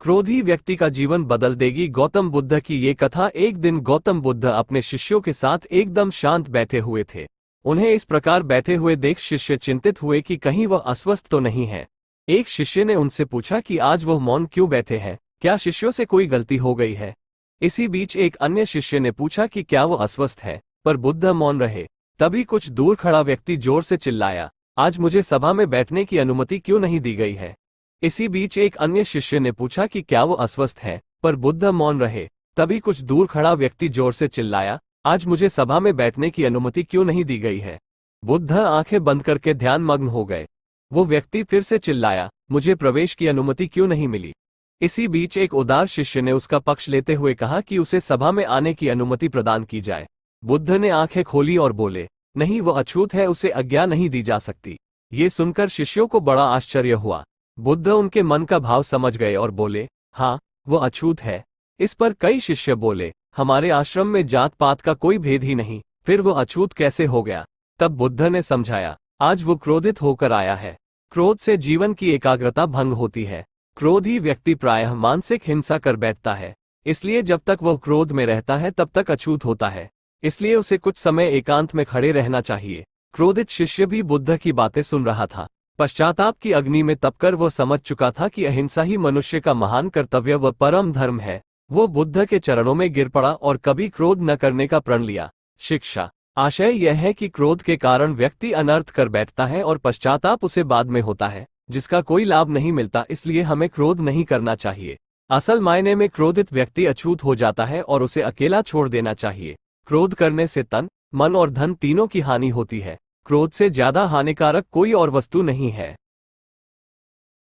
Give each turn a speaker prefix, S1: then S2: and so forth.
S1: क्रोधी व्यक्ति का जीवन बदल देगी। गौतम बुद्ध की ये कथा। एक दिन गौतम बुद्ध अपने शिष्यों के साथ एकदम शांत बैठे हुए थे। उन्हें इस प्रकार बैठे हुए देख शिष्य चिंतित हुए कि कहीं वह अस्वस्थ तो नहीं है। एक शिष्य ने उनसे पूछा कि आज वह मौन क्यों बैठे हैं, क्या शिष्यों से कोई गलती हो गई है। इसी बीच एक अन्य शिष्य ने पूछा कि क्या वो अस्वस्थ है, पर बुद्ध मौन रहे। तभी कुछ दूर खड़ा व्यक्ति जोर से चिल्लाया, आज मुझे सभा में बैठने की अनुमति क्यों नहीं दी गई है। इसी बीच एक अन्य शिष्य ने पूछा कि क्या वो अस्वस्थ है, पर बुद्ध मौन रहे। तभी कुछ दूर खड़ा व्यक्ति जोर से चिल्लाया, आज मुझे सभा में बैठने की अनुमति क्यों नहीं दी गई है। बुद्ध आंखें बंद करके ध्यान मग्न हो गए। वो व्यक्ति फिर से चिल्लाया, मुझे प्रवेश की अनुमति क्यों नहीं मिली। इसी बीच एक उदार शिष्य ने उसका पक्ष लेते हुए कहा कि उसे सभा में आने की अनुमति प्रदान की जाए। बुद्ध ने आंखें खोली और बोले, नहीं, वो अछूत है, उसे आज्ञा नहीं दी जा सकती। ये सुनकर शिष्यों को बड़ा आश्चर्य हुआ। बुद्ध उनके मन का भाव समझ गए और बोले, हाँ, वो अछूत है। इस पर कई शिष्य बोले, हमारे आश्रम में जात पात का कोई भेद ही नहीं, फिर वो अछूत कैसे हो गया। तब बुद्ध ने समझाया, आज वो क्रोधित होकर आया है। क्रोध से जीवन की एकाग्रता भंग होती है। क्रोधी व्यक्ति प्रायः मानसिक हिंसा कर बैठता है। इसलिए जब तक वह क्रोध में रहता है तब तक अछूत होता है। इसलिए उसे कुछ समय एकांत में खड़े रहना चाहिए। क्रोधित शिष्य भी बुद्ध की बातें सुन रहा था। पश्चाताप की अग्नि में तपकर वह समझ चुका था कि अहिंसा ही मनुष्य का महान कर्तव्य व परम धर्म है। वो बुद्ध के चरणों में गिर पड़ा और कभी क्रोध न करने का प्रण लिया। शिक्षा। आशय यह है कि क्रोध के कारण व्यक्ति अनर्थ कर बैठता है और पश्चाताप उसे बाद में होता है, जिसका कोई लाभ नहीं मिलता। इसलिए हमें क्रोध नहीं करना चाहिए। असल मायने में क्रोधित व्यक्ति अछूत हो जाता है और उसे अकेला छोड़ देना चाहिए। क्रोध करने से तन, मन और धन तीनों की हानि होती है। क्रोध से ज्यादा हानिकारक कोई और वस्तु नहीं है।